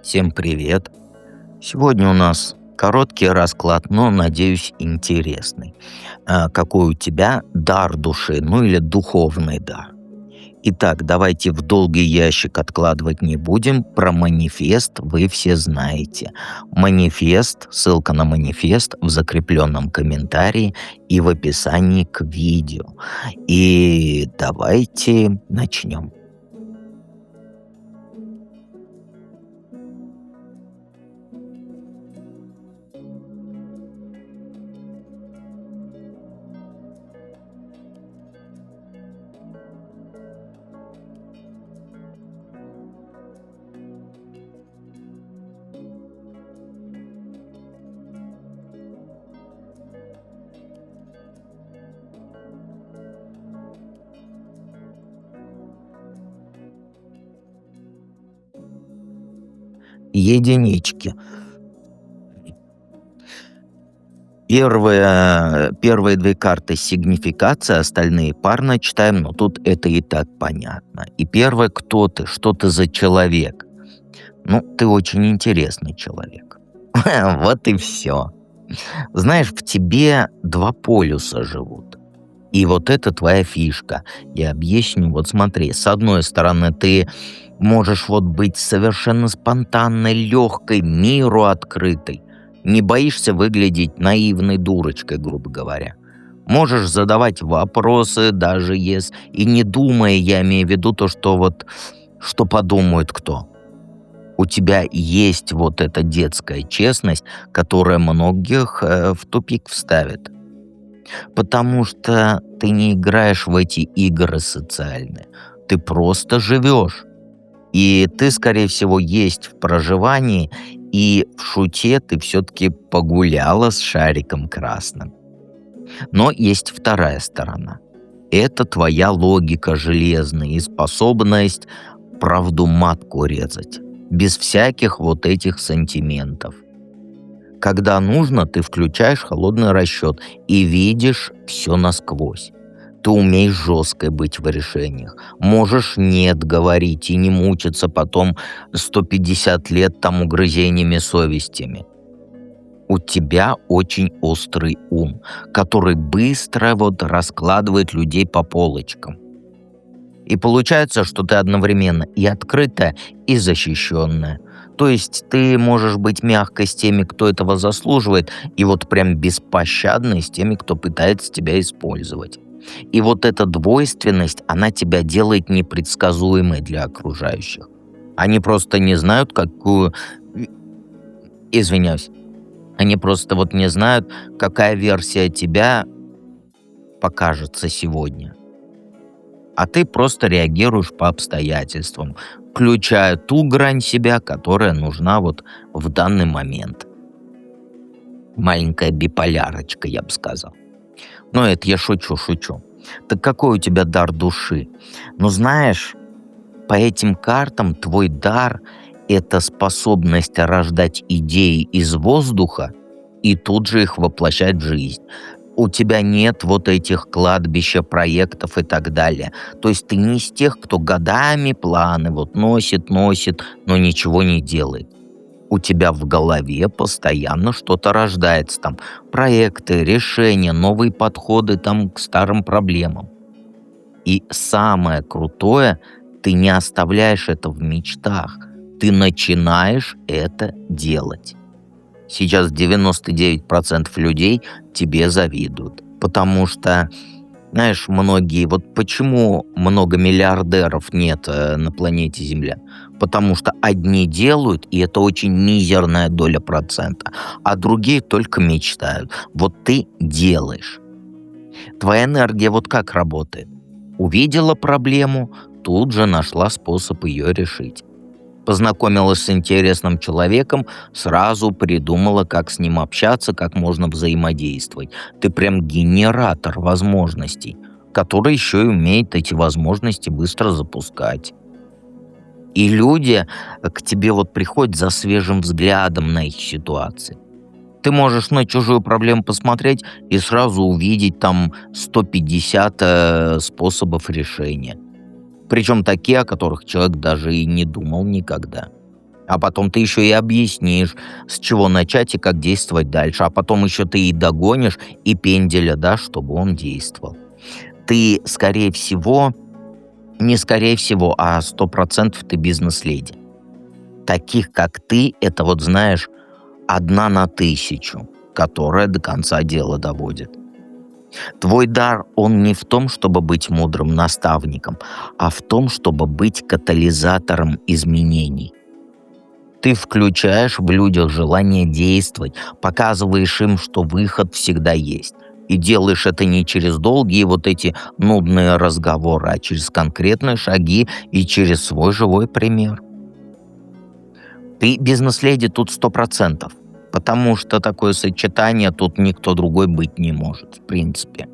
Всем привет! Сегодня у нас короткий расклад, но, надеюсь, интересный. Какой у тебя дар души, ну или духовный дар? Итак, давайте в долгий ящик откладывать не будем. Про манифест вы все знаете. Манифест, ссылка на манифест в закрепленном комментарии и в описании к видео. И давайте начнем. Единички. Первые две карты сигнификация, остальные парно читаем, но тут это и так понятно. И первое, кто ты, что ты за человек? Ну, ты очень интересный человек. Вот и все. Знаешь, в тебе два полюса живут. И вот это твоя фишка. Я объясню. Вот смотри, с одной стороны, ты можешь вот быть совершенно спонтанной, легкой, миру открытой. Не боишься выглядеть наивной дурочкой, грубо говоря. Можешь задавать вопросы, даже если... И не думая, я имею в виду то, что вот... Что подумают кто. У тебя есть вот эта детская честность, которая многих в тупик вставит. Потому что ты не играешь в эти игры социальные. Ты просто живешь. И ты, скорее всего, есть в проживании, и в шуте ты все-таки погуляла с шариком красным. Но есть вторая сторона. Это твоя логика железная и способность правду матку резать. Без всяких вот этих сантиментов. Когда нужно, ты включаешь холодный расчет и видишь все насквозь. Ты умеешь жесткой быть в решениях. Можешь «нет» говорить и не мучиться потом 150 лет там угрызениями совестями. У тебя очень острый ум, который быстро вот раскладывает людей по полочкам. И получается, что ты одновременно и открытая, и защищенная. То есть ты можешь быть мягкой с теми, кто этого заслуживает, и вот прям беспощадной с теми, кто пытается тебя использовать. И вот эта двойственность, она тебя делает непредсказуемой для окружающих. Они просто не знают, какую... Извиняюсь. Они просто вот не знают, какая версия тебя покажется сегодня. А ты просто реагируешь по обстоятельствам, включая ту грань себя, которая нужна вот в данный момент. Маленькая биполярочка, я бы сказал. Но это я шучу. Так какой у тебя дар души? Ну, знаешь, по этим картам твой дар — это способность рождать идеи из воздуха и тут же их воплощать в жизнь. У тебя нет вот этих кладбища, проектов и так далее. То есть ты не из тех, кто годами планы вот носит, но ничего не делает. У тебя в голове постоянно что-то рождается, там проекты, решения, новые подходы там к старым проблемам. И самое крутое, ты не оставляешь это в мечтах, ты начинаешь это делать. Сейчас 99% людей тебе завидуют, потому что, знаешь, многие, вот почему много миллиардеров нет на планете Земля? Потому что одни делают, и это очень мизерная доля процента, а другие только мечтают. Вот ты делаешь. Твоя энергия вот как работает? Увидела проблему, тут же нашла способ ее решить. Познакомилась с интересным человеком, сразу придумала, как с ним общаться, как можно взаимодействовать. Ты прям генератор возможностей, который еще и умеет эти возможности быстро запускать. И люди к тебе вот приходят за свежим взглядом на их ситуации. Ты можешь на чужую проблему посмотреть и сразу увидеть там 150 способов решения. Причем такие, о которых человек даже и не думал никогда. А потом ты еще и объяснишь, с чего начать и как действовать дальше. А потом еще ты и догонишь, и пенделя дашь, чтобы он действовал. Ты, скорее всего, не скорее всего, а 100% ты бизнес-леди. Таких, как ты, это вот, знаешь, одна на тысячу, которая до конца дела доводит. Твой дар, он не в том, чтобы быть мудрым наставником, а в том, чтобы быть катализатором изменений. Ты включаешь в людях желание действовать, показываешь им, что выход всегда есть. И делаешь это не через долгие вот эти нудные разговоры, а через конкретные шаги и через свой живой пример. Ты бизнес-леди тут 100%, потому что такое сочетание тут никто другой быть не может, в принципе.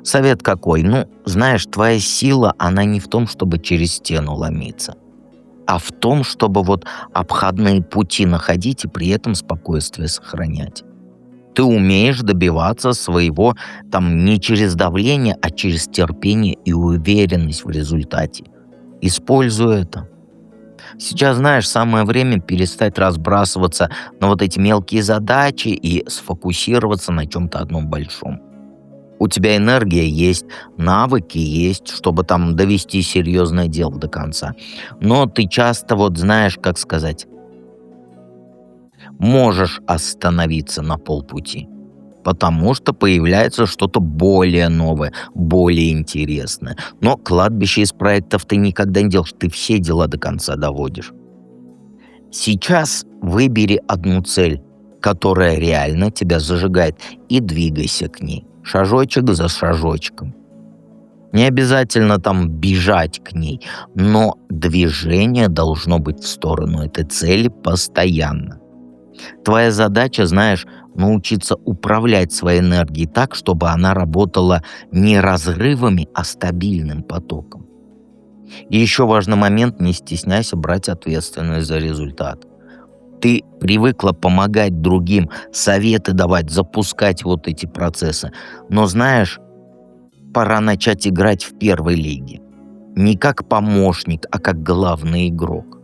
Совет какой? Ну, знаешь, твоя сила, она не в том, чтобы через стену ломиться, а в том, чтобы вот обходные пути находить и при этом спокойствие сохранять. Ты умеешь добиваться своего там не через давление, а через терпение и уверенность в результате. Используй это. Сейчас, знаешь, самое время перестать разбрасываться на вот эти мелкие задачи и сфокусироваться на чем-то одном большом. У тебя энергия есть, навыки есть, чтобы там довести серьезное дело до конца. Но ты часто, вот знаешь, как сказать, можешь остановиться на полпути, потому что появляется что-то более новое, более интересное. Но кладбище из проектов ты никогда не делаешь, ты все дела до конца доводишь. Сейчас выбери одну цель, которая реально тебя зажигает, и двигайся к ней, шажочек за шажочком. Не обязательно там бежать к ней, но движение должно быть в сторону этой цели постоянно. Твоя задача, знаешь, научиться управлять своей энергией так, чтобы она работала не разрывами, а стабильным потоком. И еще важный момент, не стесняйся брать ответственность за результат. Ты привыкла помогать другим, советы давать, запускать вот эти процессы. Но знаешь, пора начать играть в первой лиге. Не как помощник, а как главный игрок.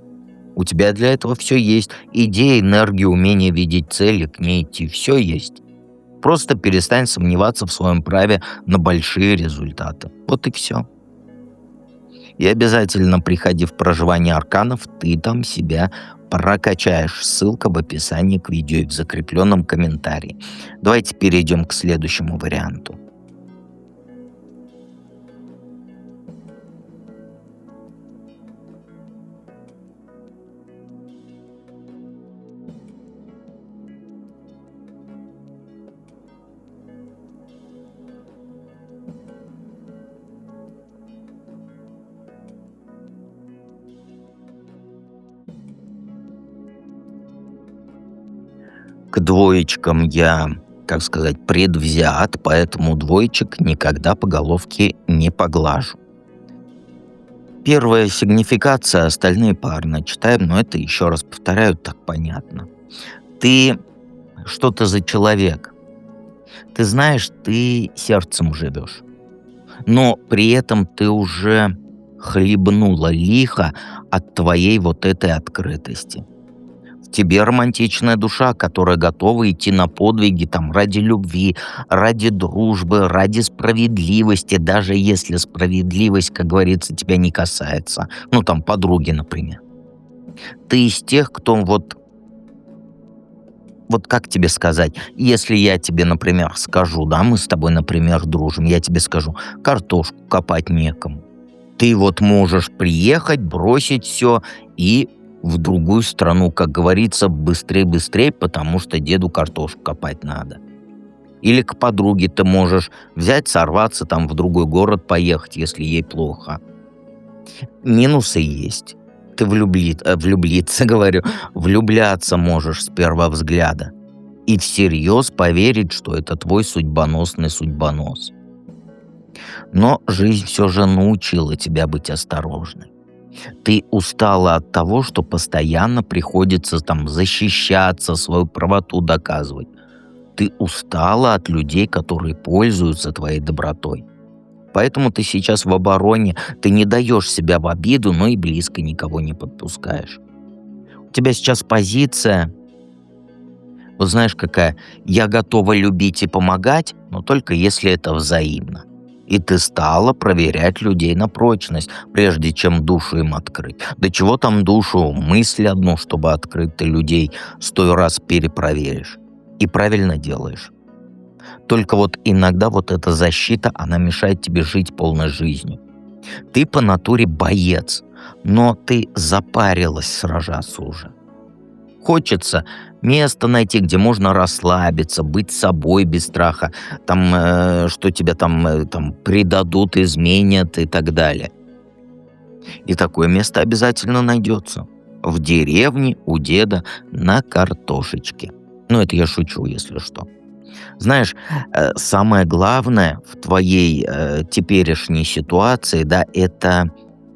У тебя для этого все есть. Идея, энергия, умение видеть цели, к ней идти. Все есть. Просто перестань сомневаться в своем праве на большие результаты. Вот и все. И обязательно приходи в проживание арканов, ты там себя прокачаешь. Ссылка в описании к видео и в закрепленном комментарии. Давайте перейдем к следующему варианту. К двоечкам я, как сказать, предвзят, поэтому двоечек никогда по головке не поглажу. Первая сигнификация, остальные парно читаем, но это, еще раз повторяю, так понятно. Ты что то за человек? Ты знаешь, ты сердцем живешь, но при этом ты уже хлебнула лихо от твоей вот этой открытости. В тебе романтичная душа, которая готова идти на подвиги там ради любви, ради дружбы, ради справедливости, даже если справедливость, как говорится, тебя не касается. Ну, там, подруги, например. Ты из тех, кто вот как тебе сказать, если я тебе, например, скажу, да, мы с тобой, например, дружим, я тебе скажу, картошку копать некому. Ты вот можешь приехать, бросить все и в другую страну, как говорится, быстрее-быстрее, потому что деду картошку копать надо. Или к подруге ты можешь взять, сорваться, там в другой город поехать, если ей плохо. Минусы есть. Ты влюблиться, говорю, влюбляться можешь с первого взгляда. И всерьез поверить, что это твой судьбоносный судьбонос. Но жизнь все же научила тебя быть осторожной. Ты устала от того, что постоянно приходится там защищаться, свою правоту доказывать. Ты устала от людей, которые пользуются твоей добротой. Поэтому ты сейчас в обороне, ты не даешь себя в обиду, но и близко никого не подпускаешь. У тебя сейчас позиция, вот знаешь какая, я готова любить и помогать, но только если это взаимно. И ты стала проверять людей на прочность, прежде чем душу им открыть. Да чего там душу, мысль одну, чтобы открыть, ты людей 100 раз перепроверишь. И правильно делаешь. Только вот иногда вот эта защита, она мешает тебе жить полной жизнью. Ты по натуре боец, но ты запарилась сражаться уже. Хочется место найти, где можно расслабиться, быть собой без страха, там, что тебя там предадут, изменят и так далее. И такое место обязательно найдется. В деревне у деда на картошечке. Ну, это я шучу, если что. Знаешь, самое главное в твоей теперешней ситуации, да, это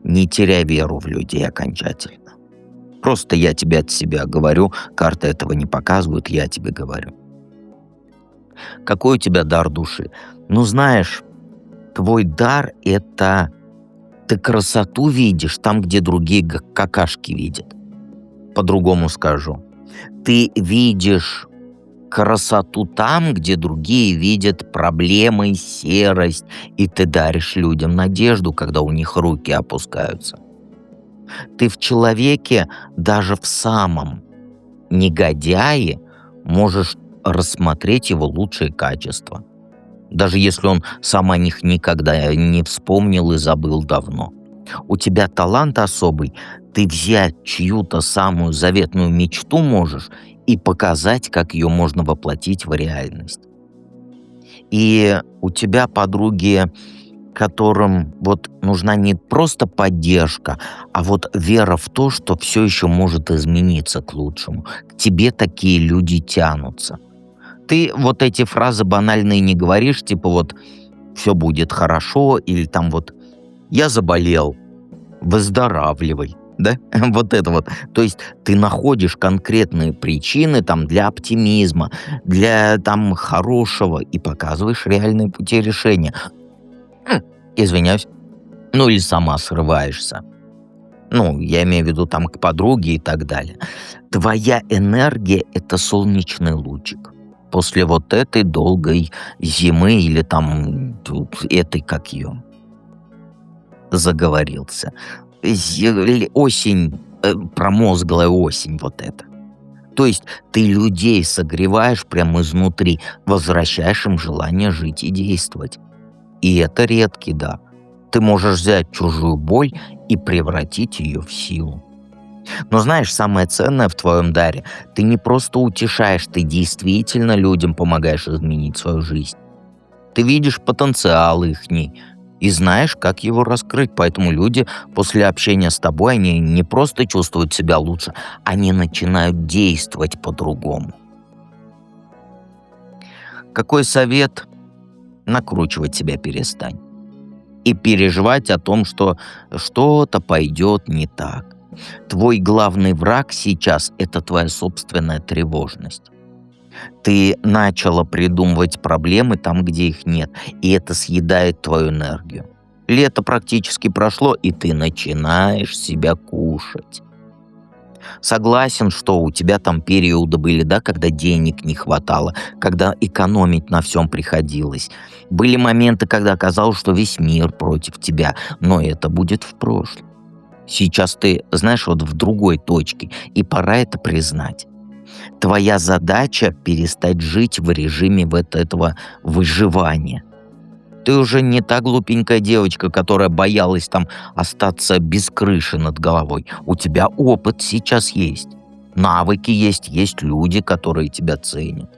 не теряй веру в людей окончательно. Просто я тебе от себя говорю, карты этого не показывают, я тебе говорю. Какой у тебя дар души? Ну, знаешь, твой дар — это ты красоту видишь там, где другие какашки видят. По-другому скажу. Ты видишь красоту там, где другие видят проблемы, серость, и ты даришь людям надежду, когда у них руки опускаются. Ты в человеке, даже в самом негодяе, можешь рассмотреть его лучшие качества. Даже если он сам о них никогда не вспомнил и забыл давно. У тебя талант особый, ты взять чью-то самую заветную мечту можешь и показать, как ее можно воплотить в реальность. И у тебя подруги, которым вот нужна не просто поддержка, а вот вера в то, что все еще может измениться к лучшему. К тебе такие люди тянутся. Ты вот эти фразы банальные не говоришь, типа вот «все будет хорошо» или там вот «я заболел, выздоравливай». Да? Вот это вот. То есть ты находишь конкретные причины там для оптимизма, для там хорошего и показываешь реальные пути решения. Извиняюсь. Ну или сама срываешься. Ну, я имею в виду там к подруге и так далее. Твоя энергия — это солнечный лучик. После вот этой долгой зимы или там этой, как ее, заговорился. Осень, промозглая осень вот эта. То есть ты людей согреваешь прямо изнутри, возвращаешь им желание жить и действовать. И это редкий дар. Ты можешь взять чужую боль и превратить ее в силу. Но знаешь, самое ценное в твоем даре — ты не просто утешаешь, ты действительно людям помогаешь изменить свою жизнь. Ты видишь потенциал ихний и знаешь, как его раскрыть. Поэтому люди после общения с тобой, они не просто чувствуют себя лучше, они начинают действовать по-другому. Какой совет? Накручивать себя перестань. И переживать о том, что что-то пойдет не так. Твой главный враг сейчас — это твоя собственная тревожность. Ты начала придумывать проблемы там, где их нет, и это съедает твою энергию. Лето практически прошло, и ты начинаешь себя кушать. Согласен, что у тебя там периоды были, да, когда денег не хватало, когда экономить на всем приходилось. Были моменты, когда казалось, что весь мир против тебя, но это будет в прошлом. Сейчас ты, знаешь, вот в другой точке, и пора это признать. Твоя задача — перестать жить в режиме вот этого выживания. Ты уже не та глупенькая девочка, которая боялась там остаться без крыши над головой. У тебя опыт сейчас есть. Навыки есть люди, которые тебя ценят.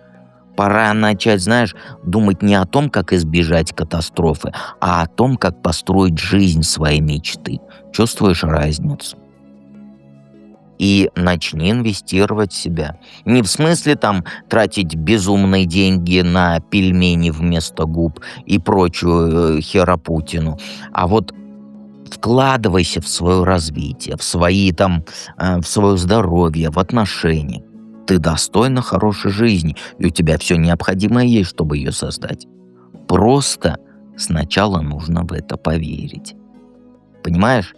Пора начать, знаешь, думать не о том, как избежать катастрофы, а о том, как построить жизнь своей мечты. Чувствуешь разницу? И начни инвестировать в себя. Не в смысле там тратить безумные деньги на пельмени вместо губ и прочую херопутину, а вот вкладывайся в свое развитие, в свои там, в свое здоровье, в отношения. Ты достойна хорошей жизни, и у тебя все необходимое есть, чтобы ее создать. Просто сначала нужно в это поверить. Понимаешь?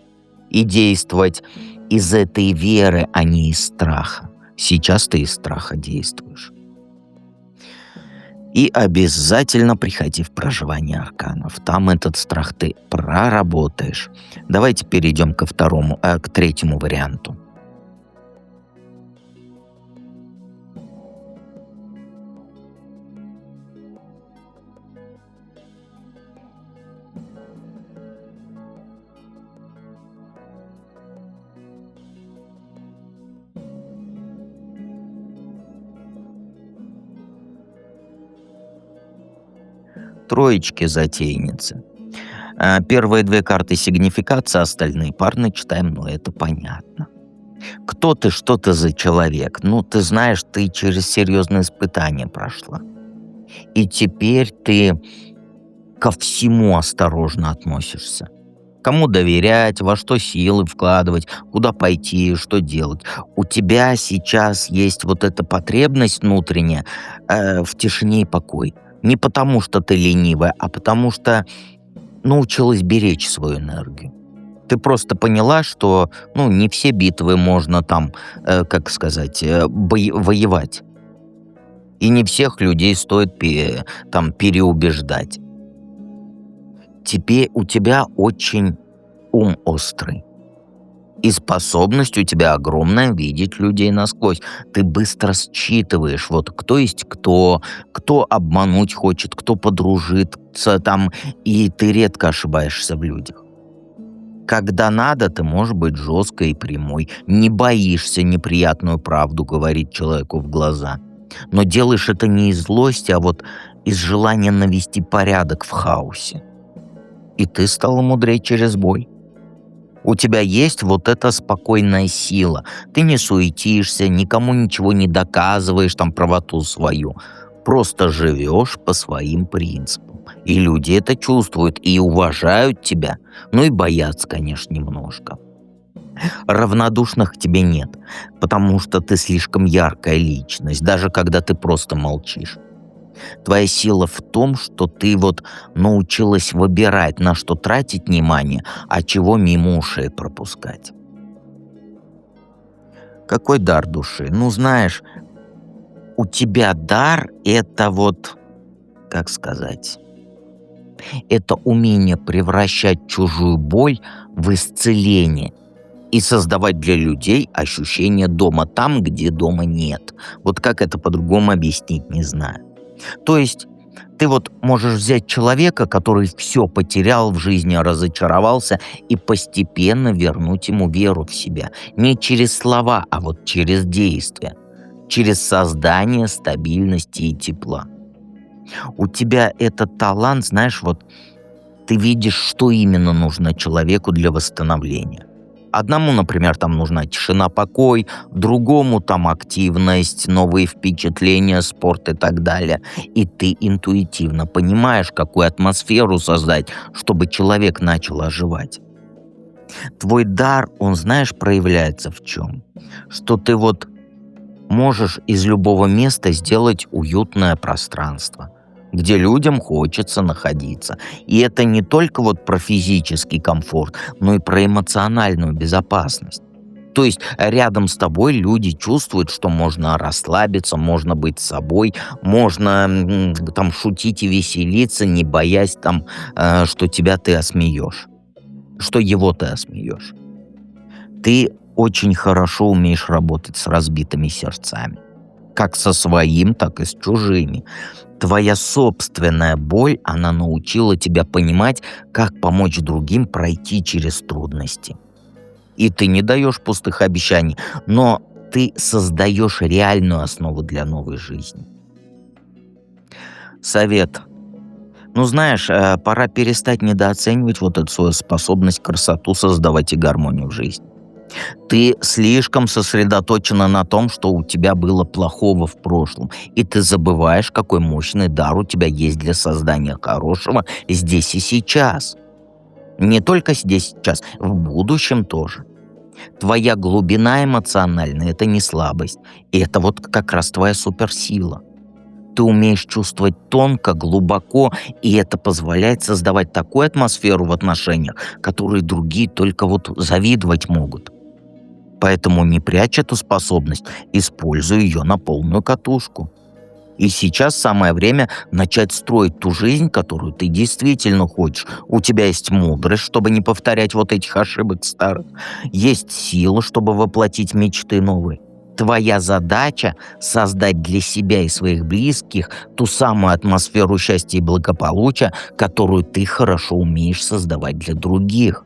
И действовать. из этой веры, а не из страха. Сейчас ты из страха действуешь. И обязательно приходи в проживание арканов. Там этот страх ты проработаешь. Давайте перейдем к третьему варианту. Троечки-затейницы. Первые две карты сигнификация, остальные парные читаем, но это понятно. Кто ты, что ты за человек? Ну, ты знаешь, ты через серьезные испытания прошла. И теперь ты ко всему осторожно относишься. Кому доверять, во что силы вкладывать, куда пойти, что делать. У тебя сейчас есть вот эта потребность внутренняя в тишине и покой. Не потому, что ты ленивая, а потому что научилась беречь свою энергию. Ты просто поняла, что не все битвы можно там, воевать. И не всех людей стоит переубеждать. У тебя очень ум острый. И способность у тебя огромная видеть людей насквозь. Ты быстро считываешь, вот кто есть кто обмануть хочет, кто подружится там, и ты редко ошибаешься в людях. Когда надо, ты можешь быть жесткой и прямой. Не боишься неприятную правду говорить человеку в глаза. Но делаешь это не из злости, а вот из желания навести порядок в хаосе. И ты стала мудрее через боль. У тебя есть вот эта спокойная сила. Ты не суетишься, никому ничего не доказываешь, правоту свою. Просто живешь по своим принципам. И люди это чувствуют и уважают тебя. И боятся, конечно, немножко. Равнодушных к тебе нет, потому что ты слишком яркая личность, даже когда ты просто молчишь. Твоя сила в том, что ты научилась выбирать, на что тратить внимание, а чего мимо ушей пропускать. Какой дар души? Знаешь, у тебя дар — это как сказать, это умение превращать чужую боль в исцеление и создавать для людей ощущение дома там, где дома нет. Как это по-другому объяснить, не знаю. То есть ты можешь взять человека, который все потерял в жизни, разочаровался, и постепенно вернуть ему веру в себя. Не через слова, а через действия. Через создание стабильности и тепла. У тебя этот талант, знаешь, ты видишь, что именно нужно человеку для восстановления. Одному, например, нужна тишина, покой, другому активность, новые впечатления, спорт и так далее. И ты интуитивно понимаешь, какую атмосферу создать, чтобы человек начал оживать. Твой дар, он, знаешь, проявляется в чем? Что ты можешь из любого места сделать уютное пространство, где людям хочется находиться. И это не только про физический комфорт, но и про эмоциональную безопасность. То есть рядом с тобой люди чувствуют, что можно расслабиться, можно быть собой, можно шутить и веселиться, не боясь что тебя ты осмеешь, что его ты осмеешь. Ты очень хорошо умеешь работать с разбитыми сердцами. Как со своим, так и с чужими. Твоя собственная боль, она научила тебя понимать, как помочь другим пройти через трудности. И ты не даешь пустых обещаний, но ты создаешь реальную основу для новой жизни. Совет. Знаешь, пора перестать недооценивать эту свою способность красоту создавать и гармонию в жизни. Ты слишком сосредоточена на том, что у тебя было плохого в прошлом, и ты забываешь, какой мощный дар у тебя есть для создания хорошего здесь и сейчас. Не только здесь и сейчас, в будущем тоже. Твоя глубина эмоциональная — это не слабость, и это как раз твоя суперсила. Ты умеешь чувствовать тонко, глубоко, и это позволяет создавать такую атмосферу в отношениях, которой другие только завидовать могут. Поэтому не прячь эту способность, используй ее на полную катушку. И сейчас самое время начать строить ту жизнь, которую ты действительно хочешь. У тебя есть мудрость, чтобы не повторять вот этих ошибок старых. Есть сила, чтобы воплотить мечты новые. Твоя задача — создать для себя и своих близких ту самую атмосферу счастья и благополучия, которую ты хорошо умеешь создавать для других.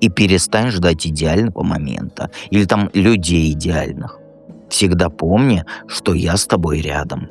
И перестань ждать идеального момента или там людей идеальных. Всегда помни, что я с тобой рядом.